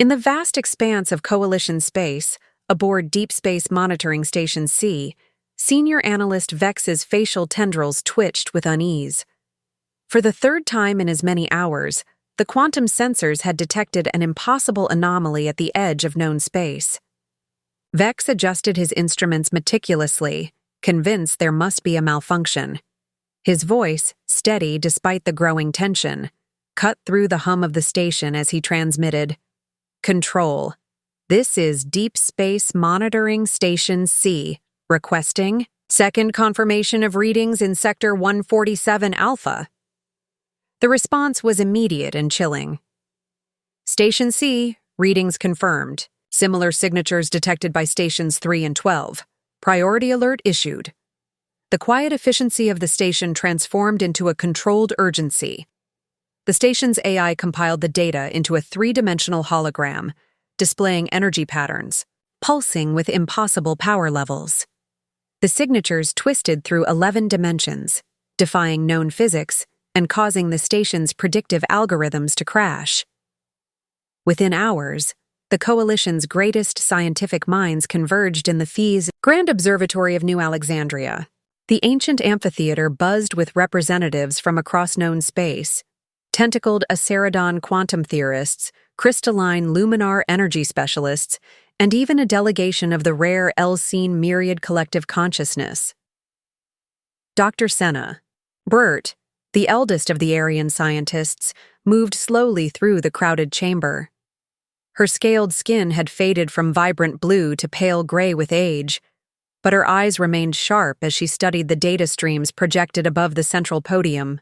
In the vast expanse of Coalition space, aboard Deep Space Monitoring Station C, Senior Analyst Vex's facial tendrils twitched with unease. For the third time in as many hours, the quantum sensors had detected an impossible anomaly at the edge of known space. Vex adjusted his instruments meticulously, convinced there must be a malfunction. His voice, steady despite the growing tension, cut through the hum of the station as he transmitted, "Control. This is Deep Space Monitoring Station C, requesting second confirmation of readings in Sector 147 Alpha." The response was immediate and chilling. "Station C, readings confirmed. Similar signatures detected by Stations 3 and 12. Priority alert issued." The quiet efficiency of the station transformed into a controlled urgency. The station's AI compiled the data into a three-dimensional hologram, displaying energy patterns, pulsing with impossible power levels. The signatures twisted through 11 dimensions, defying known physics and causing the station's predictive algorithms to crash. Within hours, the Coalition's greatest scientific minds converged in the FEE's Grand Observatory of New Alexandria. The ancient amphitheater buzzed with representatives from across known space, tentacled Aceradon quantum theorists, crystalline luminar energy specialists, and even a delegation of the rare Elsene myriad collective consciousness. Dr. Senna, Burt, the eldest of the Aryan scientists, moved slowly through the crowded chamber. Her scaled skin had faded from vibrant blue to pale gray with age, but her eyes remained sharp as she studied the data streams projected above the central podium.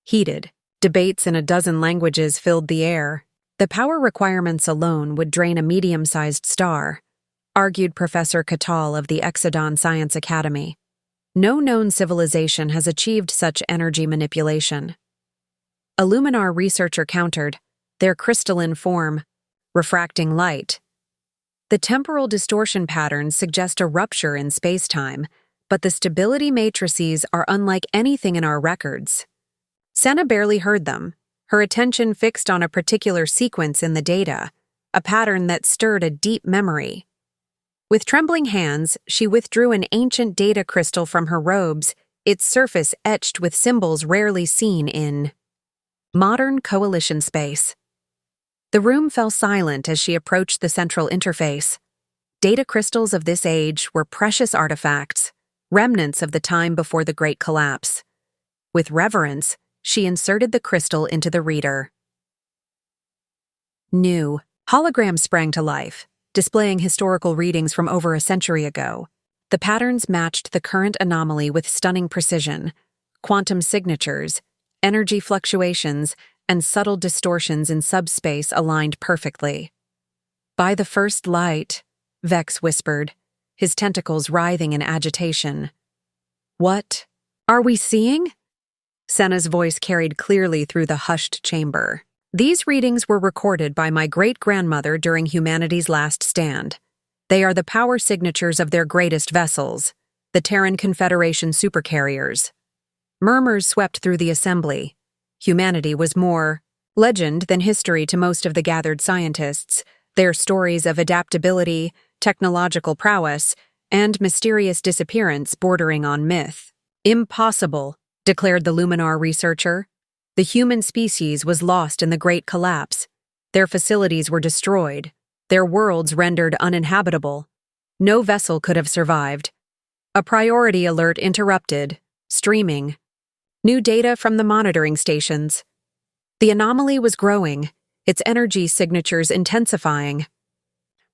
Heated, debates in a dozen languages filled the air. The power requirements alone would drain a medium-sized star, argued Professor Catal of the Exodon Science Academy. No known civilization has achieved such energy manipulation. A luminar researcher countered, their crystalline form, refracting light. The temporal distortion patterns suggest a rupture in spacetime, but the stability matrices are unlike anything in our records. Senna barely heard them, her attention fixed on a particular sequence in the data, a pattern that stirred a deep memory. With trembling hands, she withdrew an ancient data crystal from her robes, its surface etched with symbols rarely seen in modern Coalition space. The room fell silent as she approached the central interface. Data crystals of this age were precious artifacts, remnants of the time before the Great Collapse. With reverence, she inserted the crystal into the reader. New holograms sprang to life, displaying historical readings from over a century ago. The patterns matched the current anomaly with stunning precision. Quantum signatures, energy fluctuations, and subtle distortions in subspace aligned perfectly. "By the first light," Vex whispered, his tentacles writhing in agitation. "What are we seeing?" Senna's voice carried clearly through the hushed chamber. "These readings were recorded by my great-grandmother during humanity's last stand. They are the power signatures of their greatest vessels, the Terran Confederation supercarriers." Murmurs swept through the assembly. Humanity was more legend than history to most of the gathered scientists, their stories of adaptability, technological prowess, and mysterious disappearance bordering on myth. "Impossible," declared the Luminar researcher. "The human species was lost in the Great Collapse. Their facilities were destroyed, their worlds rendered uninhabitable. No vessel could have survived." A priority alert interrupted, streaming. New data from the monitoring stations. The anomaly was growing, its energy signatures intensifying.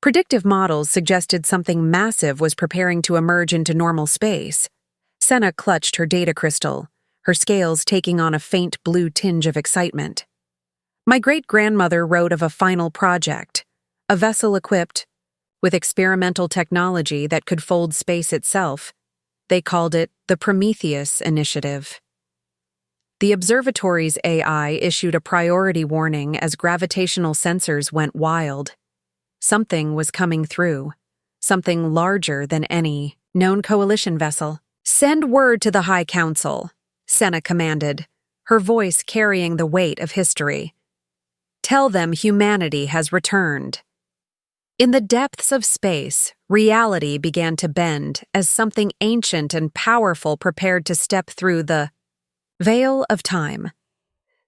Predictive models suggested something massive was preparing to emerge into normal space. Senna clutched her data crystal, her scales taking on a faint blue tinge of excitement. "My great-grandmother wrote of a final project, a vessel equipped with experimental technology that could fold space itself. They called it the Prometheus Initiative." The observatory's AI issued a priority warning as gravitational sensors went wild. Something was coming through, something larger than any known Coalition vessel. "Send word to the High Council," Senna commanded, her voice carrying the weight of history. Tell them humanity has returned. In the depths of space, reality began to bend as something ancient and powerful prepared to step through the veil of time.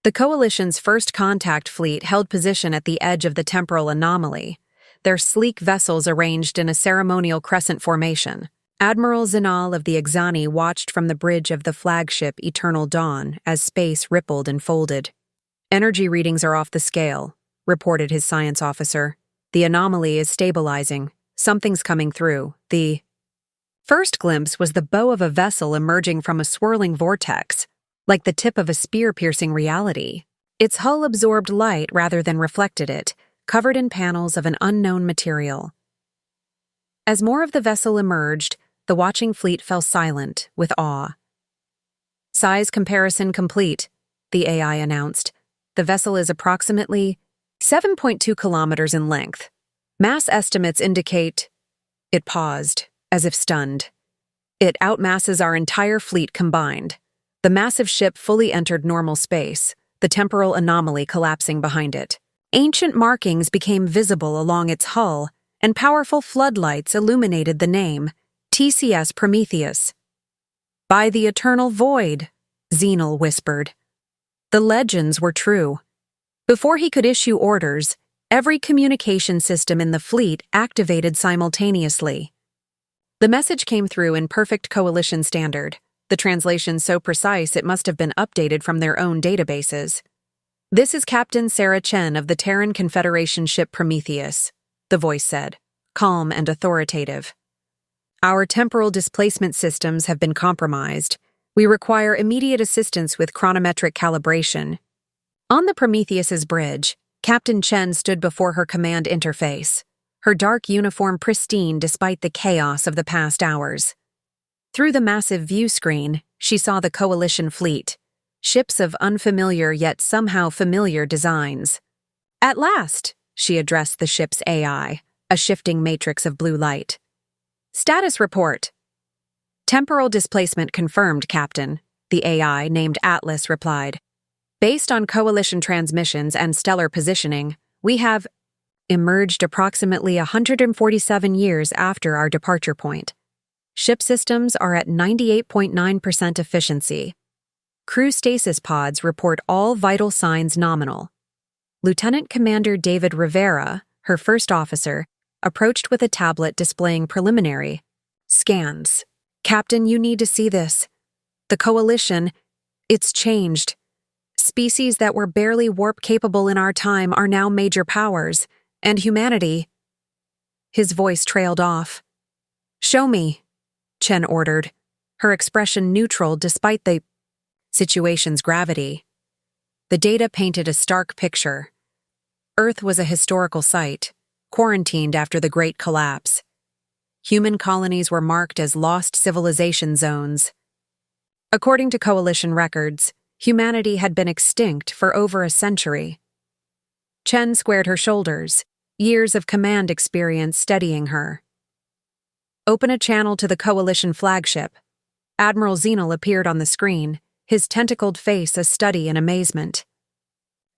The Coalition's first contact fleet held position at the edge of the temporal anomaly, their sleek vessels arranged in a ceremonial crescent formation. Admiral Zinal of the Ixani watched from the bridge of the flagship Eternal Dawn as space rippled and folded. "Energy readings are off the scale," reported his science officer. "The anomaly is stabilizing. Something's coming through." The first glimpse was the bow of a vessel emerging from a swirling vortex, like the tip of a spear piercing reality. Its hull absorbed light rather than reflected it, covered in panels of an unknown material. As more of the vessel emerged, the watching fleet fell silent with awe. "Size comparison complete," the AI announced. "The vessel is approximately 7.2 kilometers in length. Mass estimates indicate—" It paused, as if stunned. "It outmasses our entire fleet combined." The massive ship fully entered normal space, the temporal anomaly collapsing behind it. Ancient markings became visible along its hull, and powerful floodlights illuminated the name, TCS Prometheus. "By the eternal void," Zinal whispered. The legends were true. Before he could issue orders, every communication system in the fleet activated simultaneously. The message came through in perfect Coalition standard, the translation so precise it must have been updated from their own databases. "This is Captain Sarah Chen of the Terran Confederation ship Prometheus," the voice said, calm and authoritative. "Our temporal displacement systems have been compromised. We require immediate assistance with chronometric calibration." On the Prometheus's bridge, Captain Chen stood before her command interface, her dark uniform pristine despite the chaos of the past hours. Through the massive view screen, she saw the Coalition fleet, ships of unfamiliar yet somehow familiar designs. "At last," she addressed the ship's AI, a shifting matrix of blue light. "Status report." "Temporal displacement confirmed, Captain," the AI named Atlas replied. "Based on Coalition transmissions and stellar positioning, we have emerged approximately 147 years after our departure point. Ship systems are at 98.9% efficiency. Crew stasis pods report all vital signs nominal." Lieutenant Commander David Rivera, her first officer, approached with a tablet displaying preliminary scans. "Captain, you need to see this. The Coalition, it's changed. Species that were barely warp-capable in our time are now major powers, and humanity—" His voice trailed off. "Show me," Chen ordered, her expression neutral despite the situation's gravity. The data painted a stark picture. Earth was a historical site, quarantined after the Great Collapse. Human colonies were marked as lost civilization zones. According to Coalition records, humanity had been extinct for over a century. Chen squared her shoulders, years of command experience steadying her. "Open a channel to the Coalition flagship." Admiral Zinal appeared on the screen, his tentacled face a study in amazement.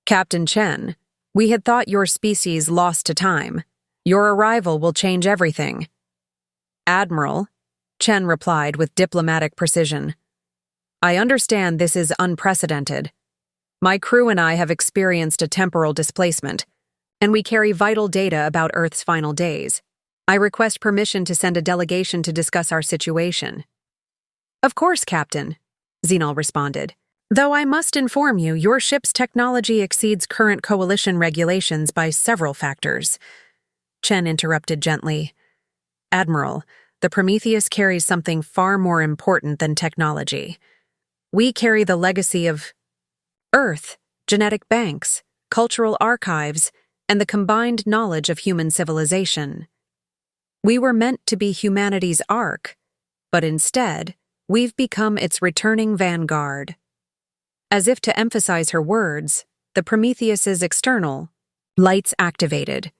"Captain Chen, we had thought your species lost to time. Your arrival will change everything." "Admiral," Chen replied with diplomatic precision, "I understand this is unprecedented. My crew and I have experienced a temporal displacement, and we carry vital data about Earth's final days. I request permission to send a delegation to discuss our situation." "Of course, Captain," Zinal responded. "Though I must inform you, your ship's technology exceeds current Coalition regulations by several factors." Chen interrupted gently. "Admiral, the Prometheus carries something far more important than technology. We carry the legacy of Earth, genetic banks, cultural archives, and the combined knowledge of human civilization. We were meant to be humanity's ark, but instead, we've become its returning vanguard." As if to emphasize her words, the Prometheus's external lights activated,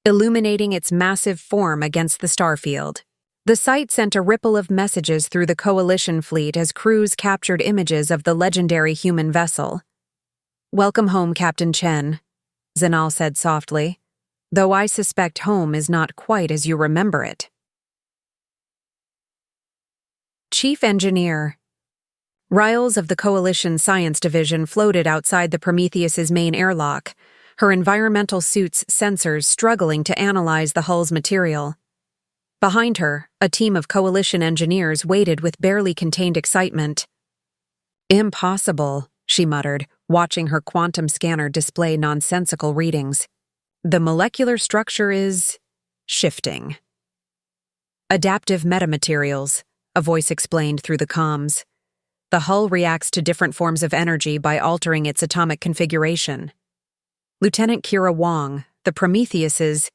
illuminating its massive form against the starfield. The sight sent a ripple of messages through the Coalition fleet as crews captured images of the legendary human vessel. "Welcome home, Captain Chen." Zinal said softly, though I suspect home is not quite as you remember it. Chief Engineer. Riles of the Coalition Science Division floated outside the Prometheus's main airlock, her environmental suit's sensors struggling to analyze the hull's material. Behind her, a team of Coalition engineers waited with barely contained excitement. Impossible, she muttered, watching her quantum scanner display nonsensical readings. The molecular structure is shifting. Adaptive metamaterials, a voice explained through the comms. The hull reacts to different forms of energy by altering its atomic configuration. Lieutenant Kira Wong, the Prometheus's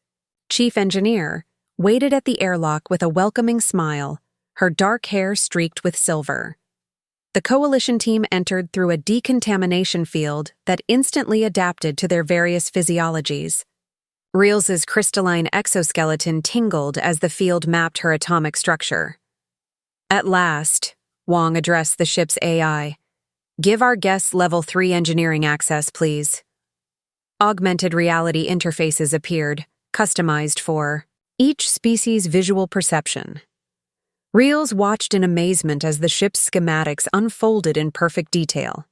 chief engineer, waited at the airlock with a welcoming smile, her dark hair streaked with silver. The Coalition team entered through a decontamination field that instantly adapted to their various physiologies. Riles' crystalline exoskeleton tingled as the field mapped her atomic structure. At last, Wong addressed the ship's AI. Give our guests Level 3 engineering access, please. Augmented reality interfaces appeared, customized for each species' visual perception. Riles watched in amazement as the ship's schematics unfolded in perfect detail.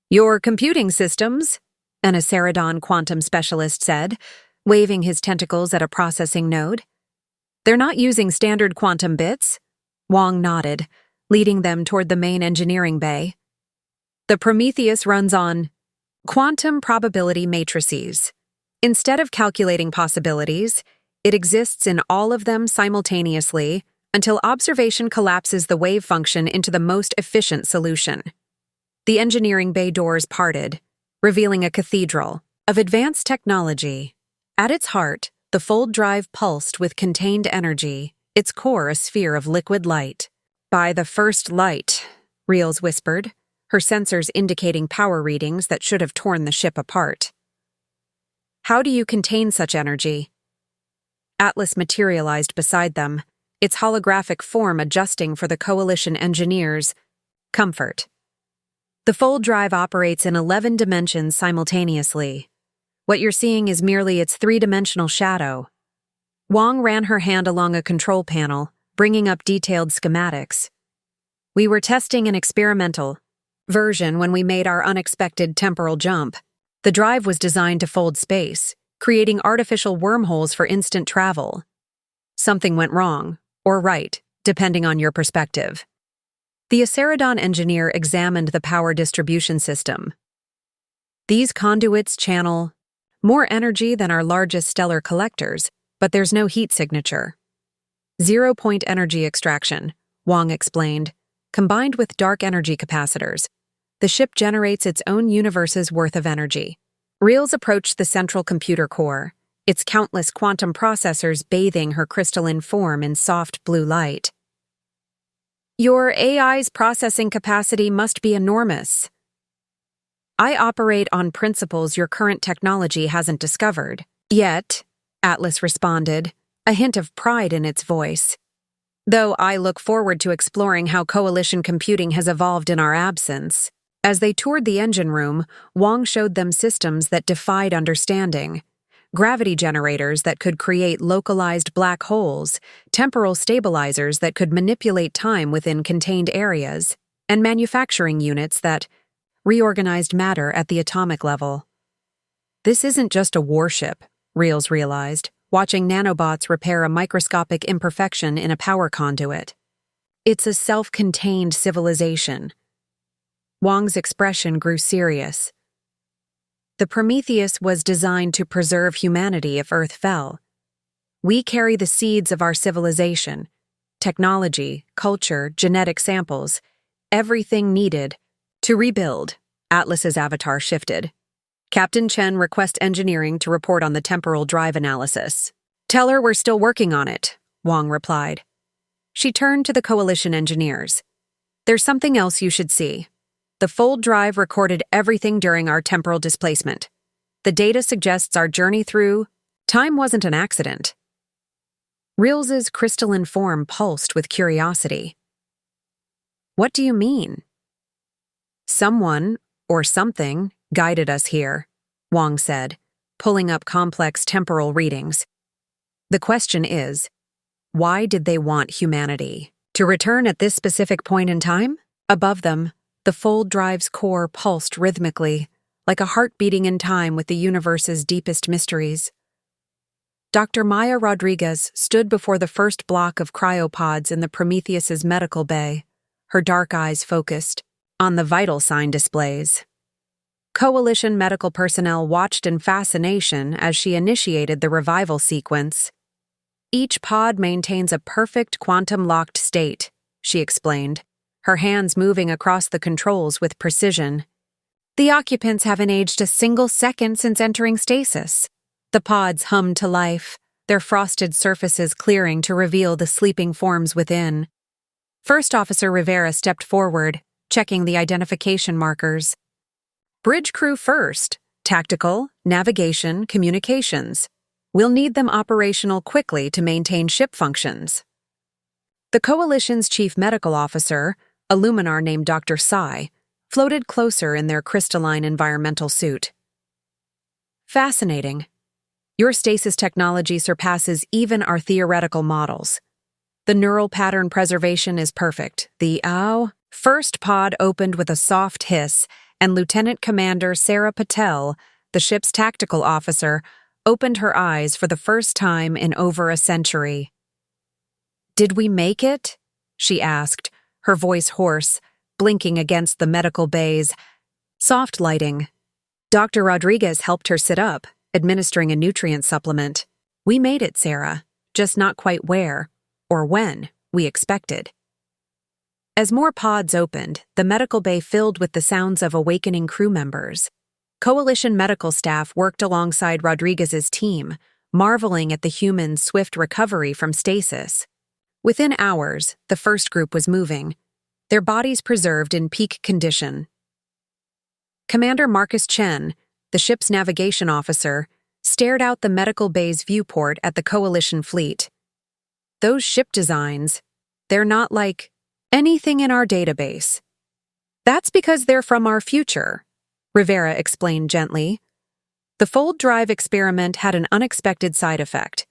Your computing systems, an Aceradon quantum specialist said, waving his tentacles at a processing node. They're not using standard quantum bits. Wong nodded, leading them toward the main engineering bay. The Prometheus runs on quantum probability matrices. Instead of calculating possibilities, it exists in all of them simultaneously until observation collapses the wave function into the most efficient solution. The engineering bay doors parted, revealing a cathedral of advanced technology. At its heart, the fold drive pulsed with contained energy, its core a sphere of liquid light. By the first light, Riles whispered, her sensors indicating power readings that should have torn the ship apart. How do you contain such energy? Atlas materialized beside them, its holographic form adjusting for the Coalition engineers' comfort. The fold drive operates in 11 dimensions simultaneously. What you're seeing is merely its three-dimensional shadow. Wong ran her hand along a control panel, bringing up detailed schematics. We were testing an experimental version when we made our unexpected temporal jump. The drive was designed to fold space, creating artificial wormholes for instant travel. Something went wrong, or right, depending on your perspective. The Aceradon engineer examined the power distribution system. These conduits channel more energy than our largest stellar collectors, but there's no heat signature. Zero-point energy extraction, Wong explained, combined with dark energy capacitors. The ship generates its own universe's worth of energy. Riles approached the central computer core, its countless quantum processors bathing her crystalline form in soft blue light. Your AI's processing capacity must be enormous. I operate on principles your current technology hasn't discovered. Yet, Atlas responded, a hint of pride in its voice. Though I look forward to exploring how Coalition computing has evolved in our absence. As they toured the engine room, Wong showed them systems that defied understanding. Gravity generators that could create localized black holes, temporal stabilizers that could manipulate time within contained areas, and manufacturing units that reorganized matter at the atomic level. This isn't just a warship, Riles realized, watching nanobots repair a microscopic imperfection in a power conduit. It's a self-contained civilization. Wong's expression grew serious. The Prometheus was designed to preserve humanity if Earth fell. We carry the seeds of our civilization, technology, culture, genetic samples, everything needed to rebuild. Atlas's avatar shifted. Captain Chen requests engineering to report on the temporal drive analysis. Tell her we're still working on it, Wong replied. She turned to the Coalition engineers. There's something else you should see. The fold drive recorded everything during our temporal displacement. The data suggests our journey through time wasn't an accident. Riles's crystalline form pulsed with curiosity. What do you mean? Someone, or something, guided us here, Wong said, pulling up complex temporal readings. The question is, why did they want humanity to return at this specific point in time? Above them, the fold drive's core pulsed rhythmically, like a heart beating in time with the universe's deepest mysteries. Dr. Maya Rodriguez stood before the first block of cryopods in the Prometheus's medical bay, her dark eyes focused on the vital sign displays. Coalition medical personnel watched in fascination as she initiated the revival sequence. Each pod maintains a perfect quantum-locked state, she explained, her hands moving across the controls with precision. The occupants haven't aged a single second since entering stasis. The pods hummed to life, their frosted surfaces clearing to reveal the sleeping forms within. First Officer Rivera stepped forward, checking the identification markers. Bridge crew first. Tactical, navigation, communications. We'll need them operational quickly to maintain ship functions. The Coalition's chief medical officer, a Luminar named Dr. Sai, floated closer in their crystalline environmental suit. Fascinating. Your stasis technology surpasses even our theoretical models. The neural pattern preservation is perfect. The first pod opened with a soft hiss, and Lieutenant Commander Sarah Patel, the ship's tactical officer, opened her eyes for the first time in over a century. "Did we make it?" she asked, her voice hoarse, blinking against the medical bay's soft lighting. Dr. Rodriguez helped her sit up, administering a nutrient supplement. "We made it, Sarah, just not quite where, or when, we expected." As more pods opened, the medical bay filled with the sounds of awakening crew members. Coalition medical staff worked alongside Rodriguez's team, marveling at the humans' swift recovery from stasis. Within hours, the first group was moving, their bodies preserved in peak condition. Commander Marcus Chen, the ship's navigation officer, stared out the medical bay's viewport at the Coalition fleet. "Those ship designs, they're not like anything in our database." "That's because they're from our future," Rivera explained gently. "The fold drive experiment had an unexpected side effect.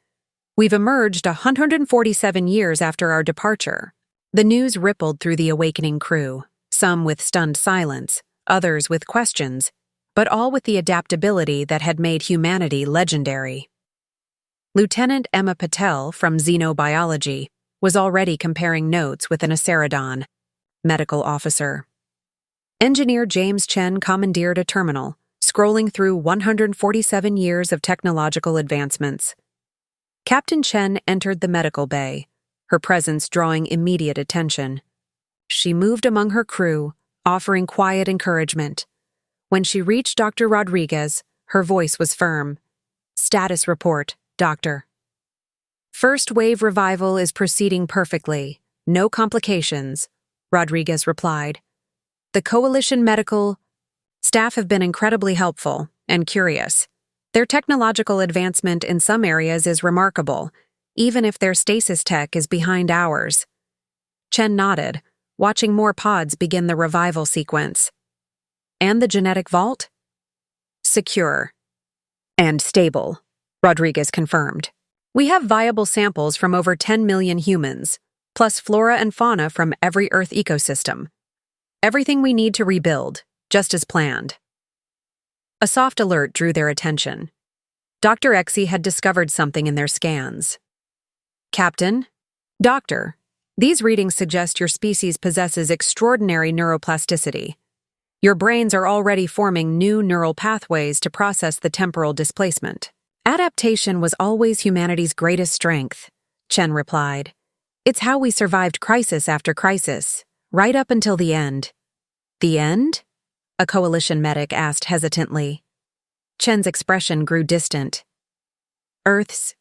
We've emerged 147 years after our departure." The news rippled through the awakening crew, some with stunned silence, others with questions, but all with the adaptability that had made humanity legendary. Lieutenant Emma Patel from Xenobiology was already comparing notes with an Aceradon medical officer. Engineer James Chen commandeered a terminal, scrolling through 147 years of technological advancements. Captain Chen entered the medical bay, her presence drawing immediate attention. She moved among her crew, offering quiet encouragement. When she reached Dr. Rodriguez, her voice was firm. "Status report, Doctor." "First wave revival is proceeding perfectly. No complications," Rodriguez replied. "The Coalition medical staff have been incredibly helpful and curious. Their technological advancement in some areas is remarkable, even if their stasis tech is behind ours." Chen nodded, watching more pods begin the revival sequence. "And the genetic vault?" "Secure and stable," Rodriguez confirmed. "We have viable samples from over 10 million humans, plus flora and fauna from every Earth ecosystem. Everything we need to rebuild, just as planned." A soft alert drew their attention. Dr. Exey had discovered something in their scans. "Captain, Doctor, these readings suggest your species possesses extraordinary neuroplasticity. Your brains are already forming new neural pathways to process the temporal displacement." "Adaptation was always humanity's greatest strength," Chen replied. "It's how we survived crisis after crisis, right up until the end." "The end?" a Coalition medic asked hesitantly. Chen's expression grew distant. "Earth's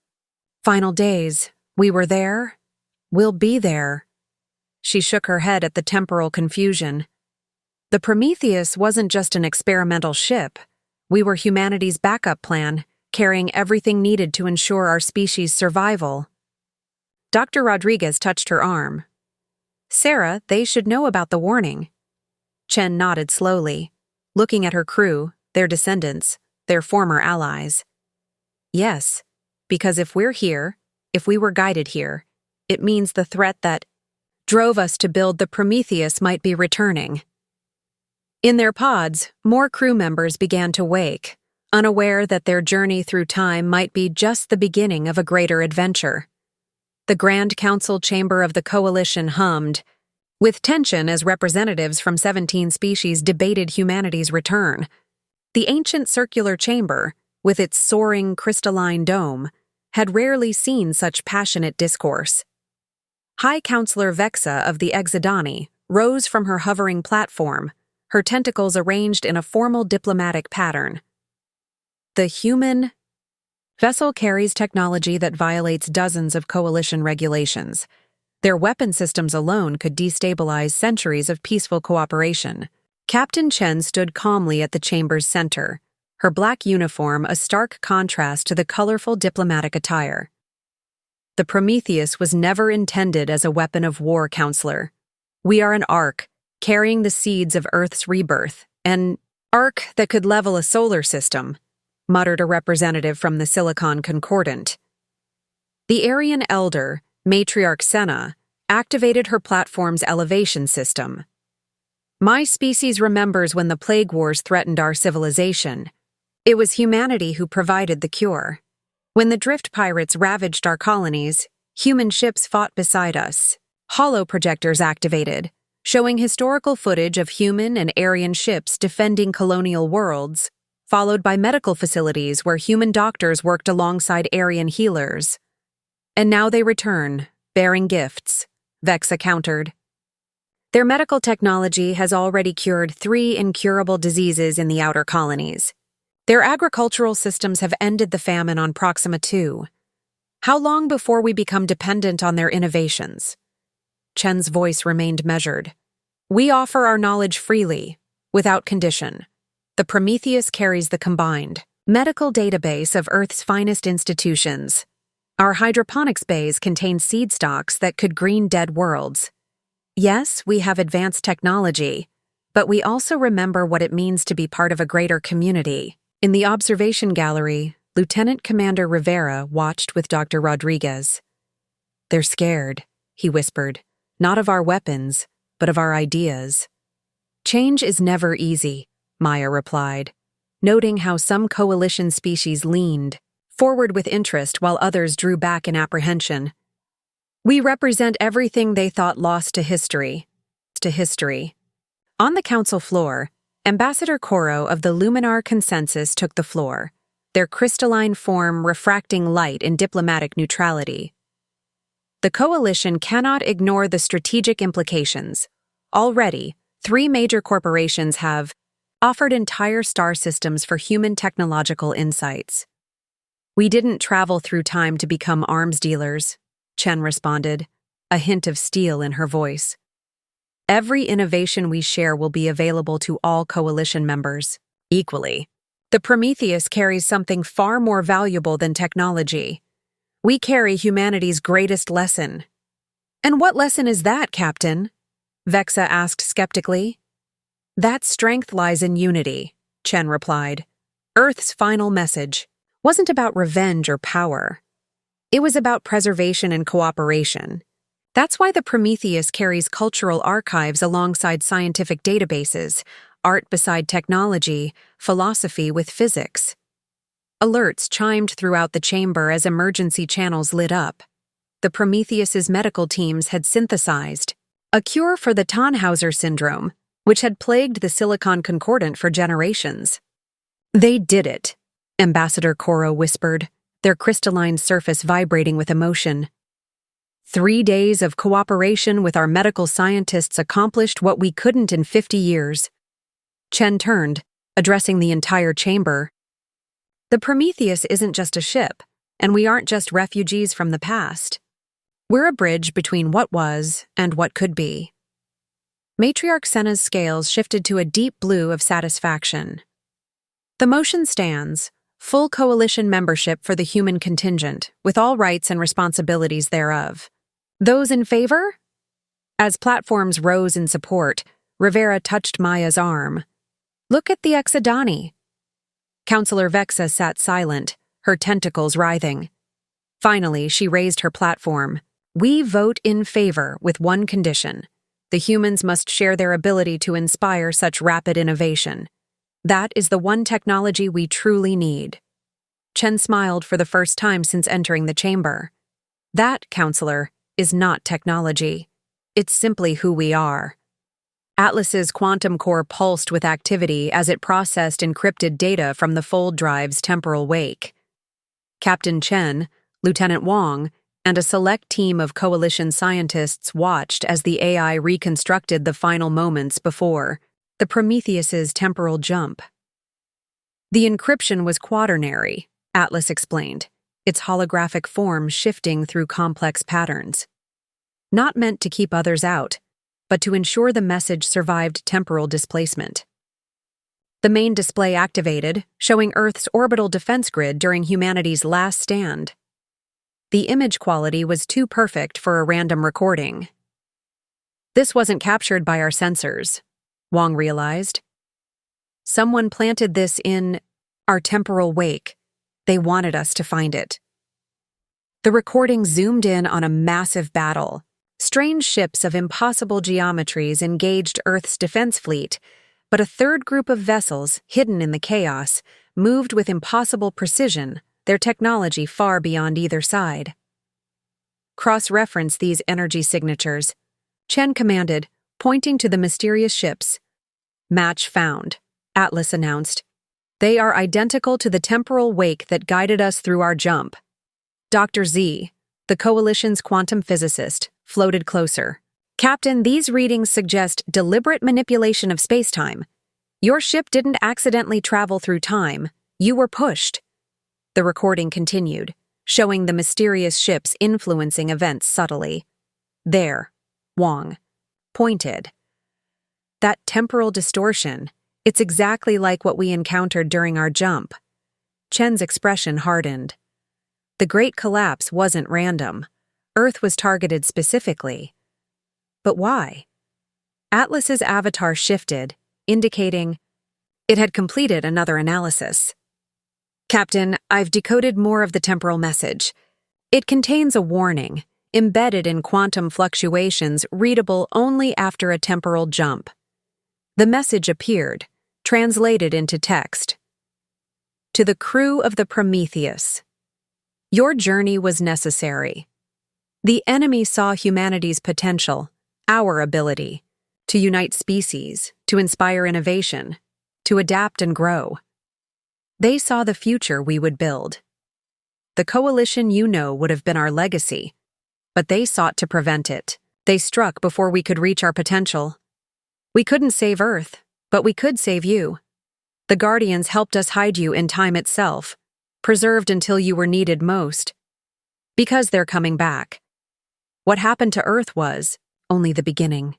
final days. We were there. We'll be there." She shook her head at the temporal confusion. "The Prometheus wasn't just an experimental ship. We were humanity's backup plan, carrying everything needed to ensure our species' survival." Dr. Rodriguez touched her arm. "Sarah, they should know about the warning." Chen nodded slowly, looking at her crew, their descendants, their former allies. Yes, because if we're here, if we were guided here, it means the threat that drove us to build the Prometheus might be returning. In their pods, more crew members began to wake, unaware that their journey through time might be just the beginning of a greater adventure. The Grand Council chamber of the Coalition hummed, with tension as representatives from 17 species debated humanity's return. The ancient circular chamber, with its soaring crystalline dome, had rarely seen such passionate discourse. High Counselor Vexa of the Exodani rose from her hovering platform, her tentacles arranged in a formal diplomatic pattern. The human vessel carries technology that violates dozens of Coalition regulations. Their weapon systems alone could destabilize centuries of peaceful cooperation. Captain Chen stood calmly at the chamber's center, her black uniform a stark contrast to the colorful diplomatic attire. The Prometheus was never intended as a weapon of war, Counselor. We are an ark, carrying the seeds of Earth's rebirth, an ark that could level a solar system, muttered a representative from the Silicon Concordant. The Aryan elder, Matriarch Senna, activated her platform's elevation system. My species remembers when the plague wars threatened our civilization. It was humanity who provided the cure. When the drift pirates ravaged our colonies, human ships fought beside us. Holo projectors activated, showing historical footage of human and Aryan ships defending colonial worlds, followed by medical facilities where human doctors worked alongside Aryan healers. And now they return, bearing gifts, Vexa countered. Their medical technology has already cured 3 incurable diseases in the outer colonies. Their agricultural systems have ended the famine on Proxima II. How long before we become dependent on their innovations? Chen's voice remained measured. We offer our knowledge freely, without condition. The Prometheus carries the combined medical database of Earth's finest institutions. Our hydroponics bays contain seed stocks that could green dead worlds. Yes, we have advanced technology, but we also remember what it means to be part of a greater community. In the observation gallery, Lieutenant Commander Rivera watched with Dr. Rodriguez. They're scared, he whispered, not of our weapons, but of our ideas. Change is never easy, Maya replied, noting how some Coalition species leaned forward with interest while others drew back in apprehension. We represent everything they thought lost to history. On the council floor, Ambassador Koro of the Luminar Consensus took the floor, their crystalline form refracting light in diplomatic neutrality. The Coalition cannot ignore the strategic implications. Already, 3 major corporations have offered entire star systems for human technological insights. We didn't travel through time to become arms dealers, Chen responded, a hint of steel in her voice. Every innovation we share will be available to all Coalition members, equally. The Prometheus carries something far more valuable than technology. We carry humanity's greatest lesson. And what lesson is that, Captain? Vexa asked skeptically. That strength lies in unity, Chen replied. Earth's final message wasn't about revenge or power. It was about preservation and cooperation. That's why the Prometheus carries cultural archives alongside scientific databases, art beside technology, philosophy with physics. Alerts chimed throughout the chamber as emergency channels lit up. The Prometheus's medical teams had synthesized a cure for the Tannhauser syndrome, which had plagued the Silicon Concordant for generations. They did it, Ambassador Koro whispered, their crystalline surface vibrating with emotion. 3 days of cooperation with our medical scientists accomplished what we couldn't in 50 years. Chen turned, addressing the entire chamber. The Prometheus isn't just a ship, and we aren't just refugees from the past. We're a bridge between what was and what could be. Matriarch Senna's scales shifted to a deep blue of satisfaction. The motion stands, full Coalition membership for the human contingent, with all rights and responsibilities thereof. Those in favor? As platforms rose in support, Rivera touched Maya's arm. Look at the Exodani. Counselor Vexa sat silent, her tentacles writhing. Finally, she raised her platform. We vote in favor with one condition. The humans must share their ability to inspire such rapid innovation. That is the one technology we truly need. Chen smiled for the first time since entering the chamber. That, Counselor, is not technology. It's simply who we are. Atlas's quantum core pulsed with activity as it processed encrypted data from the fold drive's temporal wake. Captain Chen, Lieutenant Wang, and a select team of coalition scientists watched as the AI reconstructed the final moments before the Prometheus's temporal jump. The encryption was quaternary, Atlas explained, its holographic form shifting through complex patterns. Not meant to keep others out, but to ensure the message survived temporal displacement. The main display activated, showing Earth's orbital defense grid during humanity's last stand. The image quality was too perfect for a random recording. This wasn't captured by our sensors, Wang realized. Someone planted this in our temporal wake. They wanted us to find it. The recording zoomed in on a massive battle. Strange ships of impossible geometries engaged Earth's defense fleet, but a third group of vessels, hidden in the chaos, moved with impossible precision, their technology far beyond either side. Cross-reference these energy signatures, Chen commanded, pointing to the mysterious ships. Match found, Atlas announced. They are identical to the temporal wake that guided us through our jump. Dr. Z, the Coalition's quantum physicist, floated closer. Captain, these readings suggest deliberate manipulation of spacetime. Your ship didn't accidentally travel through time. You were pushed. The recording continued, showing the mysterious ships influencing events subtly. There, Wang pointed. That temporal distortion, it's exactly like what we encountered during our jump. Chen's expression hardened. The Great Collapse wasn't random. Earth was targeted specifically. But why? Atlas's avatar shifted, indicating it had completed another analysis. Captain, I've decoded more of the temporal message. It contains a warning, embedded in quantum fluctuations readable only after a temporal jump. The message appeared, translated into text. To the crew of the Prometheus. Your journey was necessary. The enemy saw humanity's potential, our ability, to unite species, to inspire innovation, to adapt and grow. They saw the future we would build. The coalition you know would have been our legacy, but they sought to prevent it. They struck before we could reach our potential. We couldn't save Earth, but we could save you. The Guardians helped us hide you in time itself, preserved until you were needed most. Because they're coming back. What happened to Earth was only the beginning.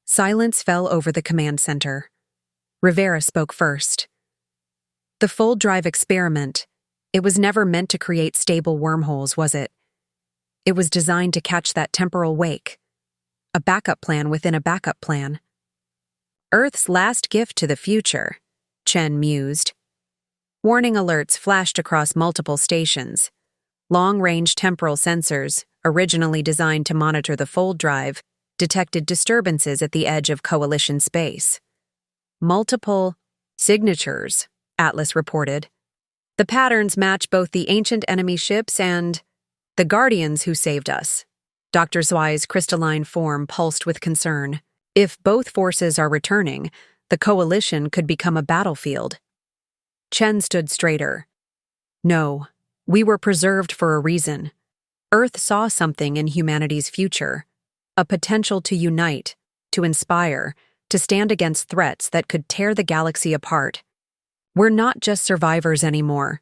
Silence fell over the command center. Rivera spoke first. The fold drive experiment, it was never meant to create stable wormholes, was it? It was designed to catch that temporal wake. A backup plan within a backup plan. Earth's last gift to the future, Chen mused. Warning alerts flashed across multiple stations. Long-range temporal sensors, originally designed to monitor the fold drive, detected disturbances at the edge of Coalition space. Multiple signatures, Atlas reported. The patterns match both the ancient enemy ships and the Guardians who saved us. Dr. Zwei's crystalline form pulsed with concern. If both forces are returning, the Coalition could become a battlefield. Chen stood straighter. No, we were preserved for a reason. Earth saw something in humanity's future, a potential to unite, to inspire, to stand against threats that could tear the galaxy apart. We're not just survivors anymore.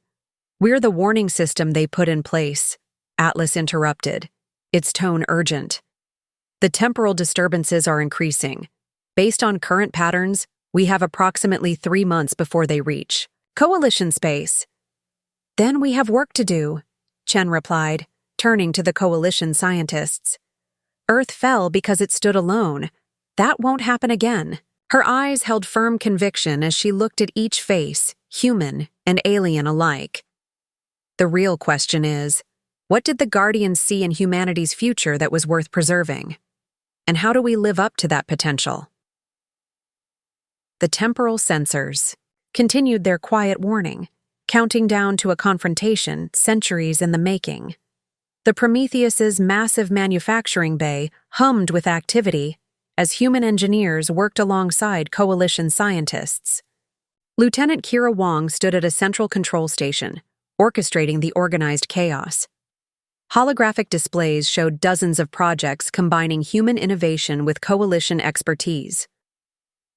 We're the warning system they put in place, Atlas interrupted, its tone urgent. The temporal disturbances are increasing. Based on current patterns, we have approximately 3 months before they reach Coalition space. Then we have work to do, Chen replied, turning to the Coalition scientists. Earth fell because it stood alone. That won't happen again. Her eyes held firm conviction as she looked at each face, human and alien alike. The real question is, what did the Guardians see in humanity's future that was worth preserving? And how do we live up to that potential? The temporal sensors continued their quiet warning, counting down to a confrontation centuries in the making. The Prometheus's massive manufacturing bay hummed with activity as human engineers worked alongside coalition scientists. Lieutenant Kira Wong stood at a central control station, orchestrating the organized chaos. Holographic displays showed dozens of projects combining human innovation with coalition expertise.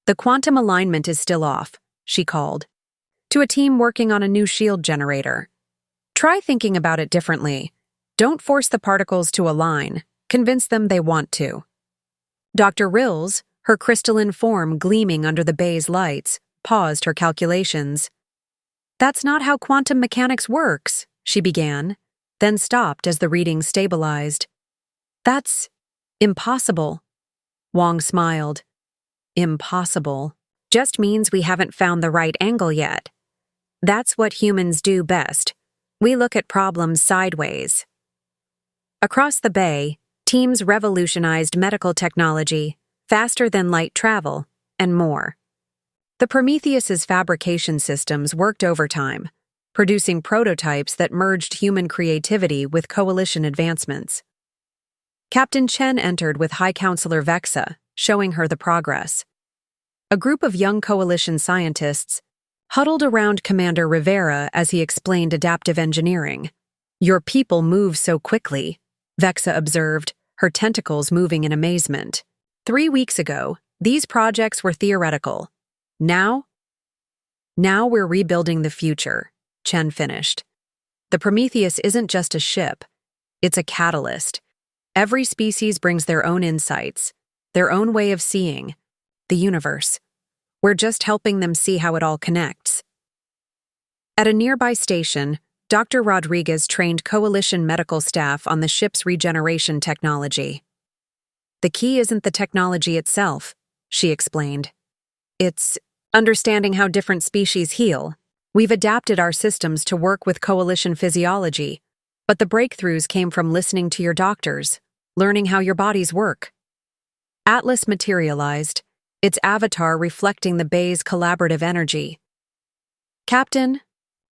"The quantum alignment is still off," she called, to a team working on a new shield generator. "Try thinking about it differently. Don't force the particles to align. Convince them they want to." Dr. Rills, her crystalline form gleaming under the bay's lights, paused her calculations. "That's not how quantum mechanics works," she began, then stopped as the readings stabilized. "That's impossible." Wong smiled. "Impossible just means we haven't found the right angle yet. That's what humans do best. We look at problems sideways." Across the bay, teams revolutionized medical technology, faster-than-light travel, and more. The Prometheus's fabrication systems worked overtime, producing prototypes that merged human creativity with coalition advancements. Captain Chen entered with High Counselor Vexa, showing her the progress. A group of young coalition scientists huddled around Commander Rivera as he explained adaptive engineering. "Your people move so quickly," Vexa observed, her tentacles moving in amazement. 3 weeks ago, these projects were theoretical. Now we're rebuilding the future," Chen finished. "The Prometheus isn't just a ship. It's a catalyst. Every species brings their own insights, their own way of seeing the universe. We're just helping them see how it all connects." At a nearby station, Dr. Rodriguez trained coalition medical staff on the ship's regeneration technology. "The key isn't the technology itself," she explained. "It's understanding how different species heal. We've adapted our systems to work with coalition physiology, but the breakthroughs came from listening to your doctors, learning how your bodies work." Atlas materialized, its avatar reflecting the bay's collaborative energy. "Captain,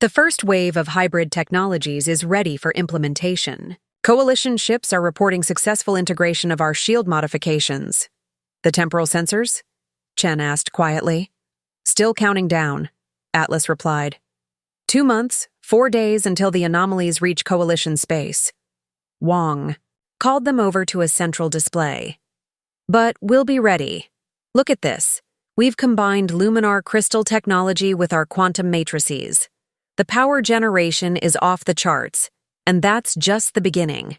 the first wave of hybrid technologies is ready for implementation. Coalition ships are reporting successful integration of our shield modifications." "The temporal sensors?" Chen asked quietly. "Still counting down," Atlas replied. 2 months, 4 days until the anomalies reach coalition space." Wong called them over to a central display. "But we'll be ready. Look at this. We've combined Luminar crystal technology with our quantum matrices. The power generation is off the charts, and that's just the beginning."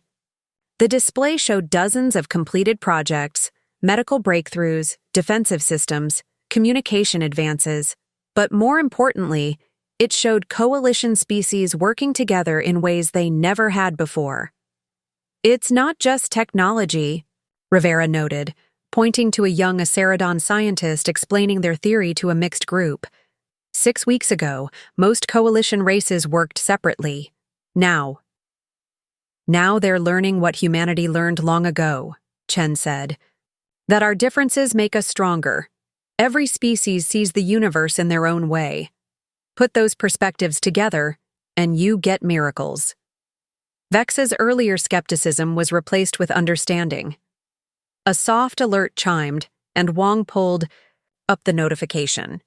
The display showed dozens of completed projects, medical breakthroughs, defensive systems, communication advances, but more importantly, it showed coalition species working together in ways they never had before. "It's not just technology," Rivera noted, pointing to a young Acerodon scientist explaining their theory to a mixed group. 6 weeks ago, most coalition races worked separately. Now they're learning what humanity learned long ago," Chen said. "That our differences make us stronger. Every species sees the universe in their own way. Put those perspectives together, and you get miracles." Vexa's earlier skepticism was replaced with understanding. A soft alert chimed, and Wong pulled up the notification.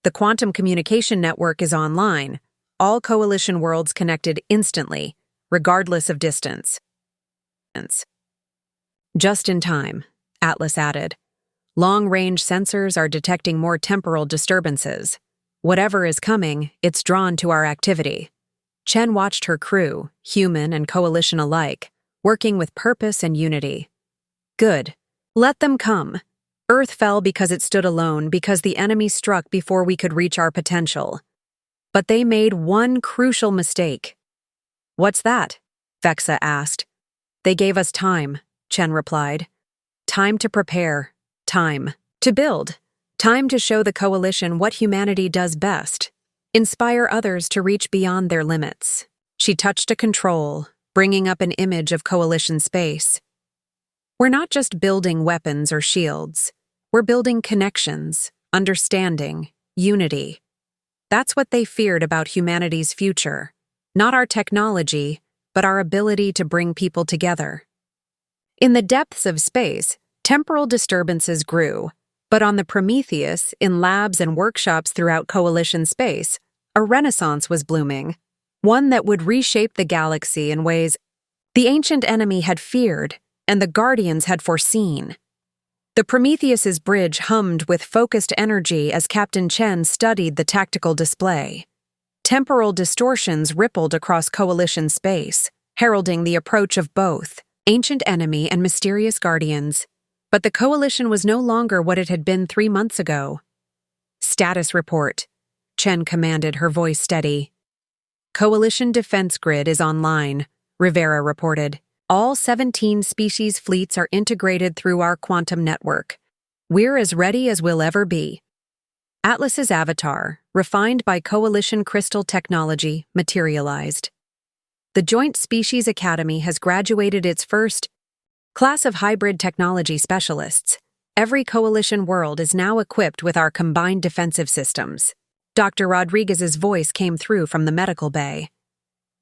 "The quantum communication network is online. All coalition worlds connected instantly, regardless of distance." "Just in time," Atlas added. "Long-range sensors are detecting more temporal disturbances. Whatever is coming, it's drawn to our activity." Chen watched her crew, human and coalition alike, working with purpose and unity. "Good. Let them come. Earth fell because it stood alone, because the enemy struck before we could reach our potential. But they made one crucial mistake." "What's that?" Vexa asked. "They gave us time," Chen replied. "Time to prepare. Time to build. Time to show the Coalition what humanity does best: inspire others to reach beyond their limits. She touched a control, bringing up an image of Coalition space. We're not just building weapons or shields. We're building connections, understanding, unity. That's what they feared about humanity's future. Not our technology, but our ability to bring people together. In the depths of space, temporal disturbances grew, but on the Prometheus, in labs and workshops throughout Coalition space, a renaissance was blooming, one that would reshape the galaxy in ways the ancient enemy had feared and the Guardians had foreseen. The Prometheus's bridge hummed with focused energy as Captain Chen studied the tactical display. Temporal distortions rippled across Coalition space, heralding the approach of both ancient enemy and mysterious Guardians. But the Coalition was no longer what it had been 3 months ago. "Status report," Chen commanded, her voice steady. "Coalition defense grid is online," Rivera reported. "All 17 species fleets are integrated through our quantum network. We're as ready as we'll ever be." Atlas's avatar, refined by Coalition crystal technology, materialized. The Joint Species Academy has graduated its first class of hybrid technology specialists. Every Coalition world is now equipped with our combined defensive systems. Dr. Rodriguez's voice came through from the medical bay.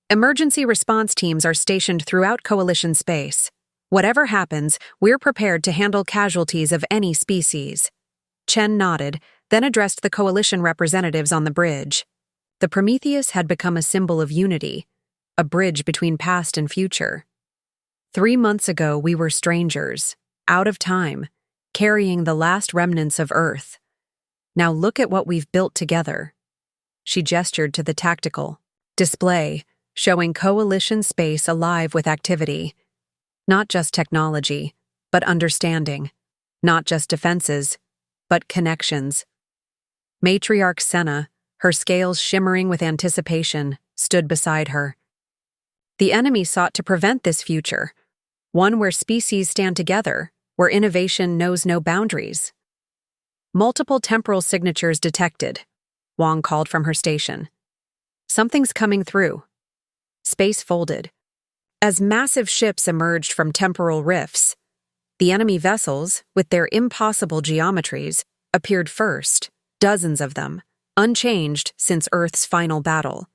"Emergency response teams are stationed throughout Coalition space. Whatever happens, we're prepared to handle casualties of any species." Chen nodded, then addressed the Coalition representatives on the bridge. The Prometheus had become a symbol of unity, a bridge between past and future. 3 months ago, we were strangers, out of time, carrying the last remnants of Earth. Now look at what we've built together. She gestured to the tactical display, showing Coalition space alive with activity. Not just technology, but understanding. Not just defenses, but connections. Matriarch Senna, her scales shimmering with anticipation, stood beside her. The enemy sought to prevent this future, one where species stand together, where innovation knows no boundaries. "Multiple temporal signatures detected," Wong called from her station. "Something's coming through." Space folded. As massive ships emerged from temporal rifts, the enemy vessels, with their impossible geometries, appeared first, dozens of them, unchanged since Earth's final battle.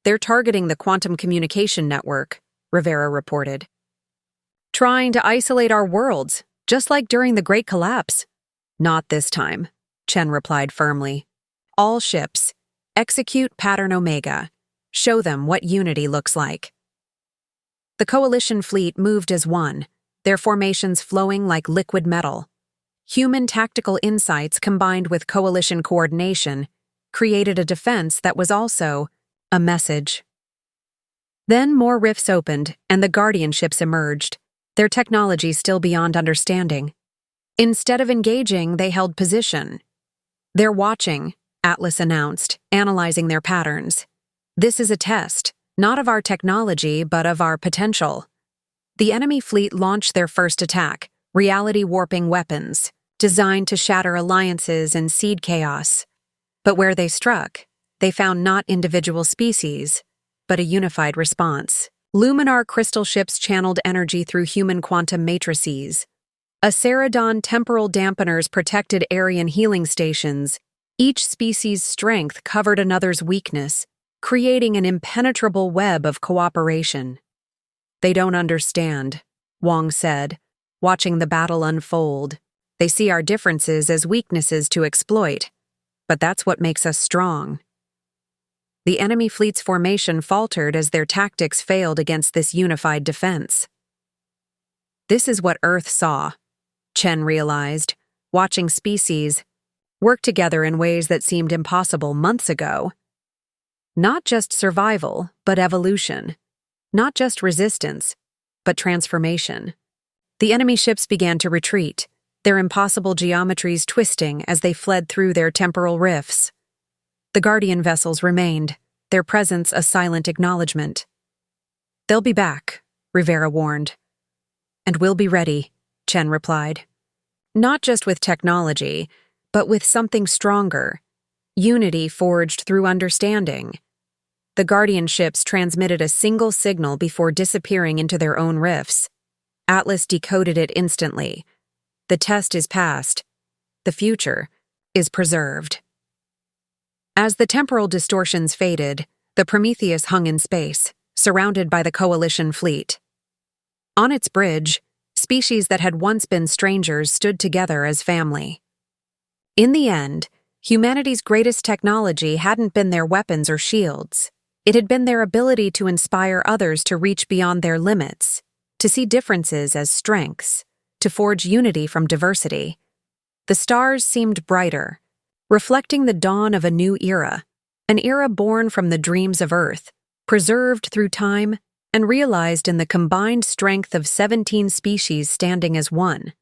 "They're targeting the quantum communication network," Rivera reported. "Trying to isolate our worlds, just like during the Great Collapse." "Not this time," Chen replied firmly. "All ships, execute Pattern Omega. Show them what unity looks like." The Coalition fleet moved as one, their formations flowing like liquid metal. Human tactical insights combined with Coalition coordination created a defense that was also a message. Then more rifts opened and the Guardian ships emerged, their technology still beyond understanding. Instead of engaging, they held position. "They're watching," Atlas announced, analyzing their patterns. "This is a test, not of our technology, but of our potential." The enemy fleet launched their first attack, reality-warping weapons, designed to shatter alliances and seed chaos. But where they struck, they found not individual species, but a unified response. Luminar crystal ships channeled energy through human quantum matrices. Aceradon temporal dampeners protected Aryan healing stations. Each species' strength covered another's weakness, creating an impenetrable web of cooperation. "They don't understand," Wong said, watching the battle unfold. "They see our differences as weaknesses to exploit, but that's what makes us strong." The enemy fleet's formation faltered as their tactics failed against this unified defense. This is what Earth saw, Chen realized, watching species work together in ways that seemed impossible months ago. Not just survival, but evolution. Not just resistance, but transformation. The enemy ships began to retreat, their impossible geometries twisting as they fled through their temporal rifts. The Guardian vessels remained, their presence a silent acknowledgement. "They'll be back," Rivera warned. "And we'll be ready," Chen replied. "Not just with technology, but with something stronger: unity forged through understanding. The Guardian ships transmitted a single signal before disappearing into their own rifts. Atlas decoded it instantly. The test is passed. The future is preserved. As the temporal distortions faded, the Prometheus hung in space, surrounded by the Coalition fleet. On its bridge, species that had once been strangers stood together as family. In the end, humanity's greatest technology hadn't been their weapons or shields. It had been their ability to inspire others to reach beyond their limits, to see differences as strengths, to forge unity from diversity. The stars seemed brighter, reflecting the dawn of a new era, an era born from the dreams of Earth, preserved through time, and realized in the combined strength of 17 species standing as one.